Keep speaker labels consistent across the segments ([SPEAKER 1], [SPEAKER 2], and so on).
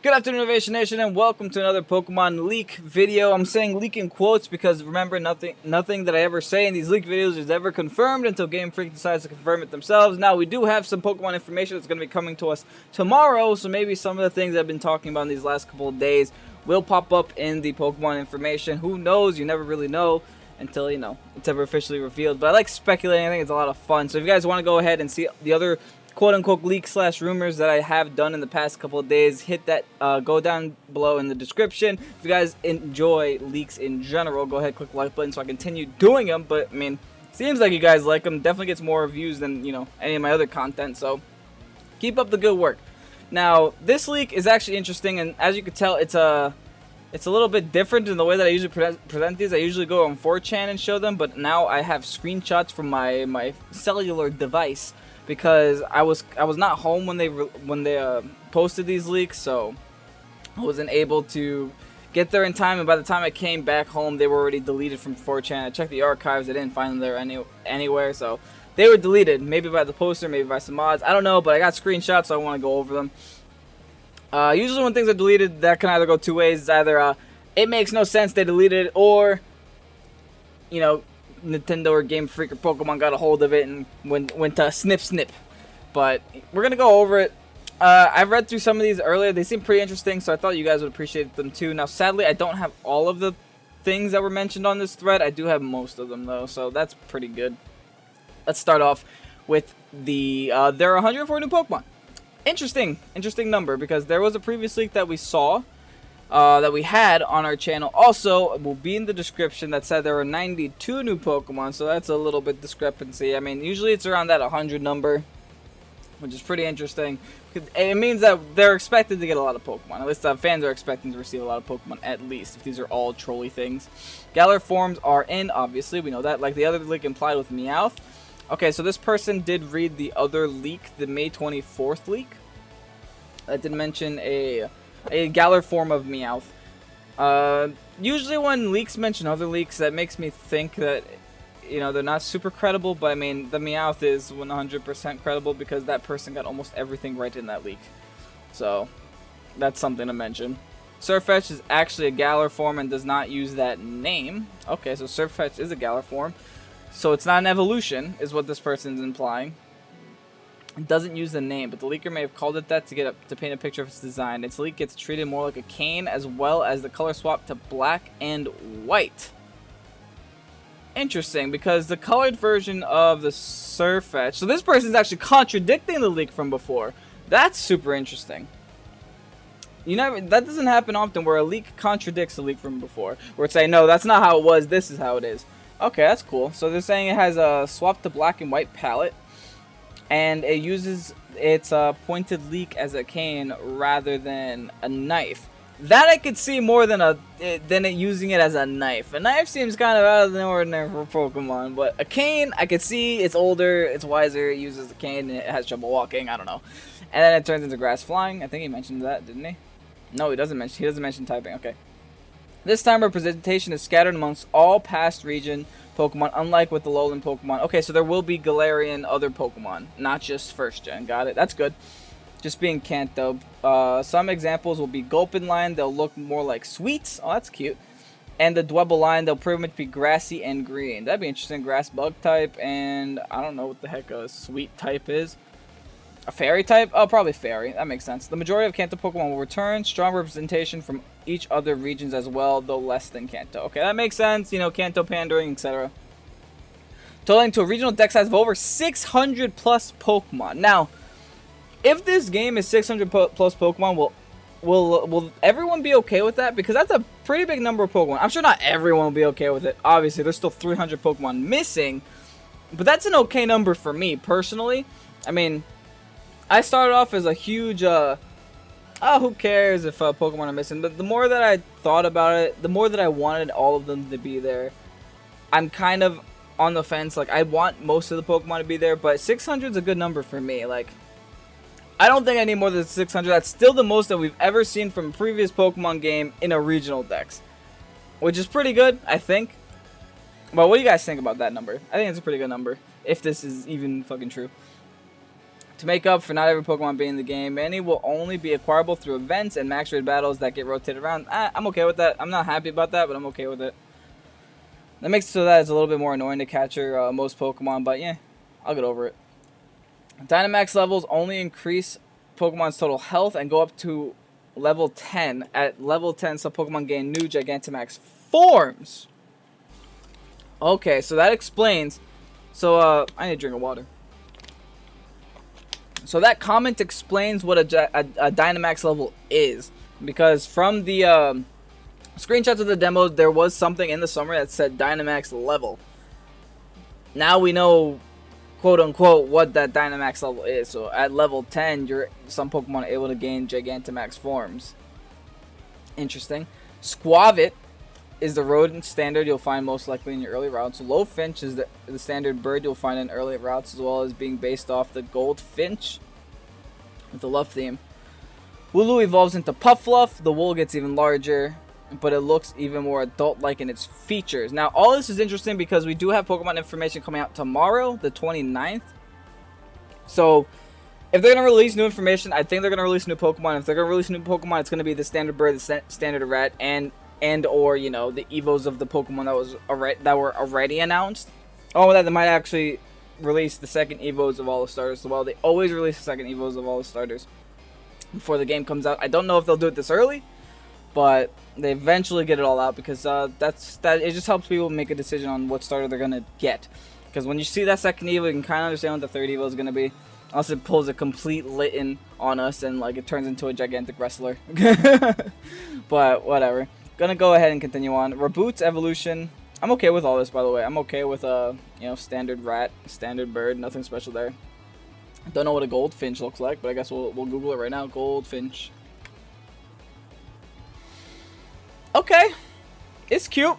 [SPEAKER 1] Good afternoon, Innovation Nation, and welcome to another Pokemon leak video. I'm saying leak in quotes because remember, nothing that I ever say in these leak videos is ever confirmed until GameFreak decides to confirm it themselves. Now, we do have some Pokemon information that's going to be coming to us tomorrow, so maybe some of the things I've been talking about in these last couple of days will pop up in the Pokemon information. Who knows? You never really know until, it's ever officially revealed. But I like speculating. I think it's a lot of fun. So if you guys want to go ahead and see the other quote-unquote leaks / rumors that I have done in the past couple of days, hit that, go down below in the description. If you guys enjoy leaks in general, go ahead, click the like button so I continue doing them. But, I mean, seems like you guys like them. Definitely gets more views than, any of my other content. So, keep up the good work. Now, this leak is actually interesting, and as you can tell, it's a little bit different in the way that I usually present these. I usually go on 4chan and show them, but now I have screenshots from my cellular device, because I was not home when they posted these leaks, so I wasn't able to get there in time. And by the time I came back home, they were already deleted from 4chan. I checked the archives; I didn't find them there anywhere, so they were deleted. Maybe by the poster, maybe by some mods. I don't know, but I got screenshots, so I want to go over them. Usually, when things are deleted, that can either go two ways. It's either it makes no sense, they deleted it, or Nintendo or GameFreak or Pokemon got a hold of it and went to snip. But we're gonna go over it. I've read through some of these earlier. They seem pretty interesting, so I thought you guys would appreciate them too. Now, sadly, I don't have all of the things that were mentioned on this thread. I do have most of them though, so that's pretty good. Let's start off with the there are 104 new Pokemon. Interesting number, because there was a previous leak that we saw that we had on our channel. Also, it will be in the description, that said there were 92 new Pokemon, so that's a little bit discrepancy. I mean, usually it's around that 100 number, which is pretty interesting. It means that they're expected to get a lot of Pokemon. At least fans are expecting to receive a lot of Pokemon, at least, if these are all trolly things. Galar forms are in, obviously, we know that, like the other leak implied with Meowth. Okay, so this person did read the other leak, the May 24th leak. That did mention a Galar form of Meowth. Usually when leaks mention other leaks, that makes me think that, they're not super credible, but I mean, the Meowth is 100% credible because that person got almost everything right in that leak. So, that's something to mention. Sirfetch'd is actually a Galar form and does not use that name. Okay, so Sirfetch'd is a Galar form. So it's not an evolution, is what this person's implying. It doesn't use the name, but the leaker may have called it that to paint a picture of its design. Its leak gets treated more like a cane, as well as the color swap to black and white. Interesting, because the colored version of the Sirfetch'd... So this person's actually contradicting the leak from before. That's super interesting. That doesn't happen often, where a leak contradicts a leak from before. Where it's saying, no, that's not how it was, this is how it is. Okay, that's cool. So they're saying it has a swap to black and white palette, and it uses its pointed leak as a cane rather than a knife. That I could see more than it using it as a knife. A knife seems kind of out of the ordinary for Pokemon, but a cane, I could see. It's older, it's wiser, it uses the cane, and it has trouble walking. I don't know. And then it turns into grass flying. I think he mentioned that, didn't he? No, he doesn't mention typing. Okay. This time representation is scattered amongst all past region Pokemon, unlike with the Lowland Pokemon. Okay, so there will be Galarian other Pokemon, not just first gen. Got it? That's good. Just being Kanto. Some examples will be Gulpin line. They'll look more like Sweets. Oh, that's cute. And the Dwebble line, they'll pretty much be grassy and green. That'd be interesting. Grass bug type, and I don't know what the heck a Sweet type is. A fairy type? Oh, probably fairy. That makes sense. The majority of Kanto Pokemon will return. Strong representation from each other regions as well, though less than Kanto. Okay, that makes sense. Kanto pandering, etc. Totaling to a regional deck size of over 600 plus Pokemon. Now, if this game is 600 plus Pokemon, will everyone be okay with that? Because that's a pretty big number of Pokemon. I'm sure not everyone will be okay with it. Obviously, there's still 300 Pokemon missing. But that's an okay number for me, personally. I mean, I started off as a huge, who cares if Pokemon are missing? But the more that I thought about it, the more that I wanted all of them to be there. I'm kind of on the fence. Like, I want most of the Pokemon to be there, but 600 is a good number for me. Like, I don't think I need more than 600. That's still the most that we've ever seen from a previous Pokemon game in a regional dex, which is pretty good, I think. But what do you guys think about that number? I think it's a pretty good number, if this is even fucking true. To make up for not every Pokemon being in the game, many will only be acquirable through events and max raid battles that get rotated around. I'm okay with that. I'm not happy about that, but I'm okay with it. That makes it so that it's a little bit more annoying to capture most Pokemon, but yeah, I'll get over it. Dynamax levels only increase Pokemon's total health and go up to level 10. At level 10, some Pokemon gain new Gigantamax forms. Okay, so that explains. So, I need a drink of water. So that comment explains what a Dynamax level is. Because from the screenshots of the demo, there was something in the summary that said Dynamax level. Now we know, quote unquote, what that Dynamax level is. So at level 10, some Pokemon are able to gain Gigantamax forms. Interesting. Squavit is the rodent standard you'll find most likely in your early routes. Lowfinch is the standard bird you'll find in early routes, as well as being based off the Goldfinch with the Luff theme. Wooloo evolves into Puffluff. The wool gets even larger, but it looks even more adult-like in its features. Now, all this is interesting because we do have Pokemon information coming out tomorrow, the 29th. So, if they're going to release new information, I think they're going to release new Pokemon. If they're going to release new Pokemon, it's going to be the standard bird, the standard rat, and or, you know, the Evos of the Pokemon that were already announced. Oh, that they might actually release the second Evos of all the starters. Well, they always release the second Evos of all the starters before the game comes out. I don't know if they'll do it this early, but they eventually get it all out because it just helps people make a decision on what starter they're gonna get. Because when you see that second Evo, you can kind of understand what the third Evo is gonna be. Unless it pulls a complete Litten on us and like it turns into a gigantic wrestler. But whatever. Gonna go ahead and continue on. Reboot's evolution. I'm okay with all this, by the way. I'm okay with you know, standard rat, standard bird, nothing special there. Don't know what a goldfinch looks like, but I guess we'll Google it right now. Goldfinch. Okay, it's cute.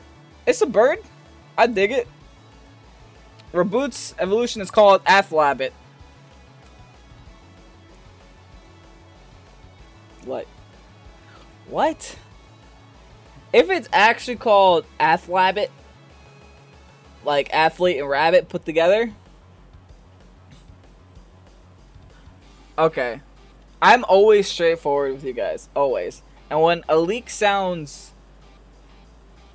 [SPEAKER 1] It's a bird. I dig it. Reboot's evolution is called Athlabit. What? If it's actually called Athlabit, like athlete and rabbit put together. Okay. I'm always straightforward with you guys. Always. And when a leak sounds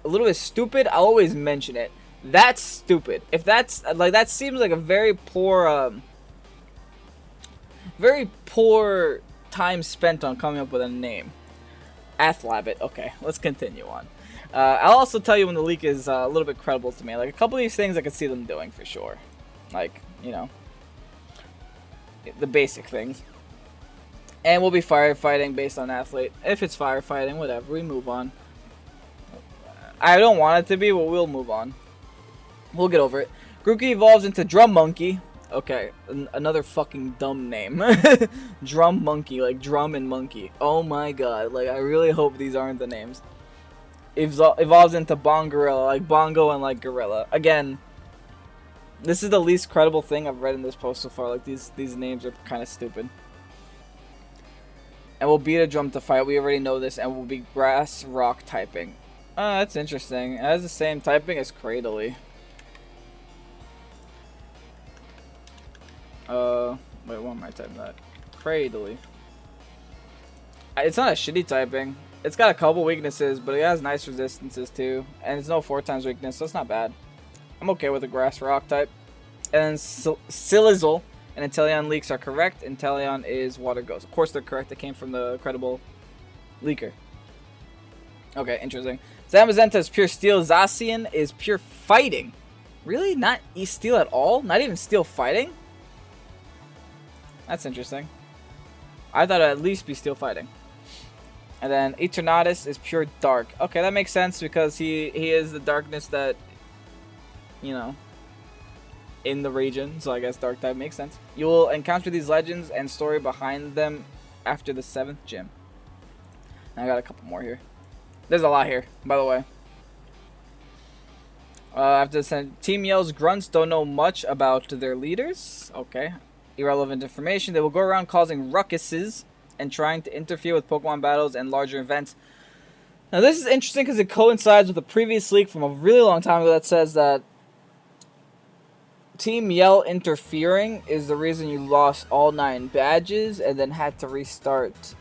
[SPEAKER 1] a little bit stupid, I'll always mention it. That's stupid. If that's like, that seems like a very poor time spent on coming up with a name. Athlabit. Okay, let's continue on. I'll also tell you when the leak is a little bit credible to me. Like a couple of these things I could see them doing for sure. Like, you know, the basic things. And we'll be firefighting based on athlete. If it's firefighting, whatever, we move on. I don't want it to be, but we'll move on. We'll get over it. Grookey evolves into Drum Monkey. Okay, another fucking dumb name. Drum Monkey, like drum and monkey. Oh my god, like I really hope these aren't the names. Evolves into Bongorilla, like bongo and like gorilla. Again, this is the least credible thing I've read in this post so far. Like these names are kind of stupid. And we'll beat a drum to fight. We already know this. And we'll be grass rock typing. That's interesting. It has the same typing as Cradily. Wait, what am I typing that? Cradily. It's not a shitty typing. It's got a couple weaknesses, but it has nice resistances too. And it's no 4x weakness, so it's not bad. I'm okay with a grass rock type. And then Silizzle and Inteleon leaks are correct. Inteleon is Water Ghost. Of course they're correct. They came from the credible leaker. Okay, interesting. Zamazenta is pure steel. Zacian is pure fighting. Really? Not steel at all? Not even steel fighting? That's interesting. I thought it'd at least be steel fighting. And then Eternatus is pure dark. Okay, that makes sense because he is the darkness that, you know, in the region. So I guess dark type makes sense. You will encounter these legends and story behind them after the 7th gym. And I got a couple more here. There's a lot here, by the way. After the team yells, grunts don't know much about their leaders. Okay. Irrelevant information. They will go around causing ruckuses and trying to interfere with Pokemon battles and larger events. Now this is interesting because it coincides with a previous leak from a really long time ago that says that Team Yell interfering is the reason you lost all 9 badges and then had to restart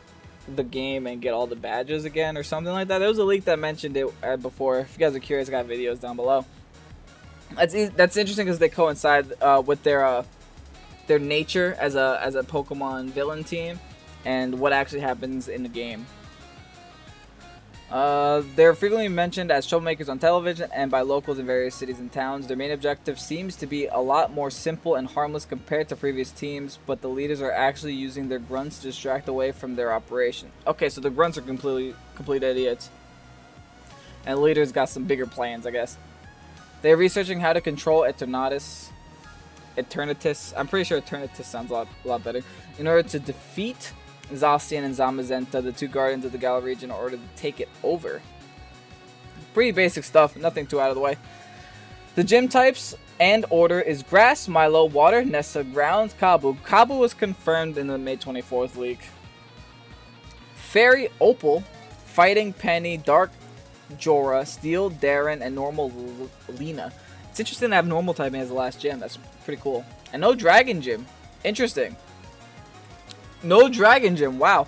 [SPEAKER 1] the game and get all the badges again or something like that. There was a leak that mentioned it before. If you guys are curious, I got videos down below. That's interesting because they coincide with their nature as a Pokemon villain team and what actually happens in the game. They're frequently mentioned as troublemakers on television and by locals in various cities and towns. Their main objective seems to be a lot more simple and harmless compared to previous teams, but the leaders are actually using their grunts to distract away from their operation. Okay, so the grunts are complete idiots. And the leaders got some bigger plans, I guess. They're researching how to control Eternatus. I'm pretty sure Eternatus sounds a lot better. In order to defeat Zacian and Zamazenta, the 2 guardians of the Galar region, in order to take it over. Pretty basic stuff, nothing too out of the way. The gym types and order is Grass, Milo, Water, Nessa, Ground, Kabu. Kabu was confirmed in the May 24th leak. Fairy, Opal, Fighting, Penny, Dark, Jorah, Steel, Darren, and Normal Lena. It's interesting to have Normal typing as the last gym. That's pretty cool. And no Dragon Gym. Interesting. No Dragon Gym, wow.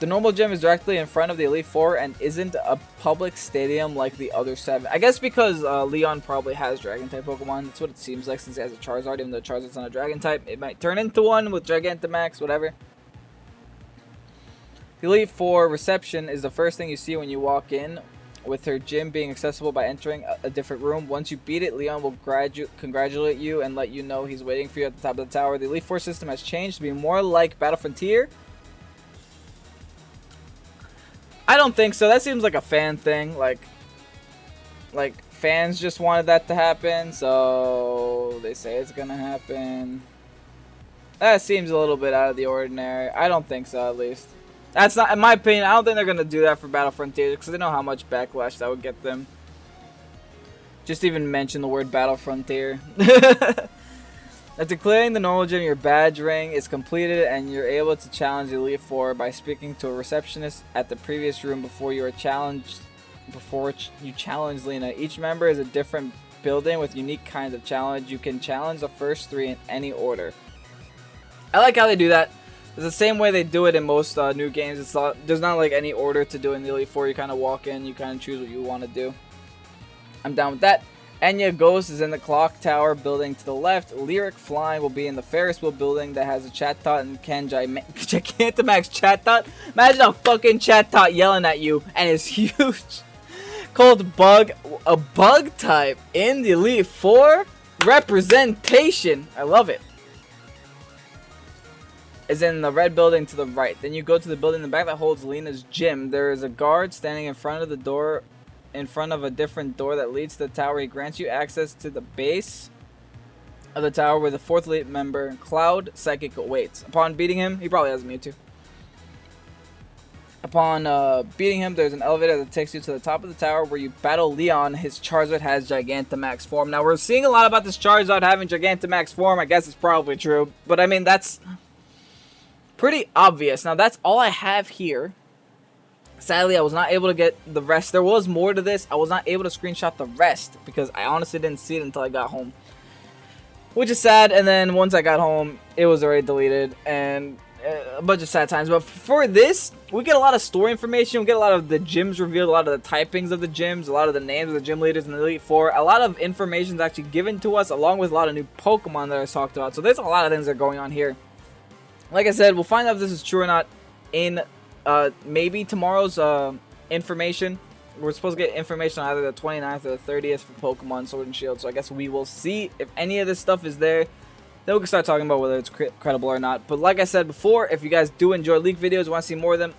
[SPEAKER 1] The normal gym is directly in front of the Elite Four and isn't a public stadium like the other 7. I guess because Leon probably has Dragon type Pokemon. That's what it seems like since he has a Charizard. Even though Charizard's not a Dragon type, it might turn into one with Gigantamax, whatever. The Elite Four reception is the first thing you see when you walk in, with her gym being accessible by entering a different room. Once you beat it, Leon will congratulate you and let you know he's waiting for you at the top of the tower. The Elite Four system has changed to be more like Battle Frontier. I don't think so. That seems like a fan thing. Like fans just wanted that to happen, so they say it's gonna happen. That seems a little bit out of the ordinary. I don't think so, at least. That's not, in my opinion, I don't think they're going to do that for Battle Frontier because they know how much backlash that would get them. Just even mention the word Battle Frontier. After clearing the normal gym, your badge ring is completed and you're able to challenge the Elite Four by speaking to a receptionist at the previous room before you challenge Lena. Each member is a different building with unique kinds of challenge. You can challenge the first 3 in any order. I like how they do that. It's the same way they do it in most new games. There's not like any order to do in the Elite Four. You kind of walk in, you kind of choose what you want to do. I'm down with that. Enya Ghost is in the Clock Tower building to the left. Lyric Flying will be in the Ferris wheel building that has a Chatot and Gigantamax Chatot. Imagine a fucking Chatot yelling at you and it's huge. Called Bug, a bug type in the Elite Four representation. I love it. Is in the red building to the right. Then you go to the building in the back that holds Lena's gym. There is a guard standing in front of the door, in front of a different door that leads to the tower. He grants you access to the base of the tower where the 4th elite member, Cloud Psychic, awaits. Upon beating him, he probably has Mewtwo. Upon beating him, there's an elevator that takes you to the top of the tower where you battle Leon. His Charizard has Gigantamax form. Now, we're seeing a lot about this Charizard having Gigantamax form. I guess it's probably true. But, I mean, that's pretty obvious. Now, that's all I have here. Sadly, I was not able to get the rest. There was more to this. I was not able to screenshot the rest because I honestly didn't see it until I got home. Which is sad, and then once I got home, it was already deleted, and a bunch of sad times. But for this, we get a lot of story information. We get a lot of the gyms revealed, a lot of the typings of the gyms, a lot of the names of the gym leaders in the Elite Four. A lot of information is actually given to us, along with a lot of new Pokemon that I talked about. So there's a lot of things that are going on here. Like I said, we'll find out if this is true or not in maybe tomorrow's information. We're supposed to get information on either the 29th or the 30th for Pokemon Sword and Shield. So I guess we will see if any of this stuff is there. Then we can start talking about whether it's credible or not. But like I said before, if you guys do enjoy leak videos, want to see more of them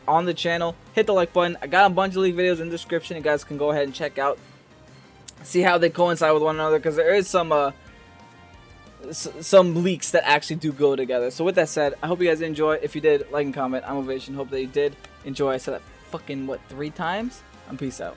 [SPEAKER 1] on the channel, hit the like button. I got a bunch of leak videos in the description. You guys can go ahead and check out. See how they coincide with one another, because there is some leaks that actually do go together. So with that said, I hope you guys enjoy. If you did, like and comment. I'm Eeveelutions. Hope that you did enjoy. I said that fucking, 3 times? Peace out.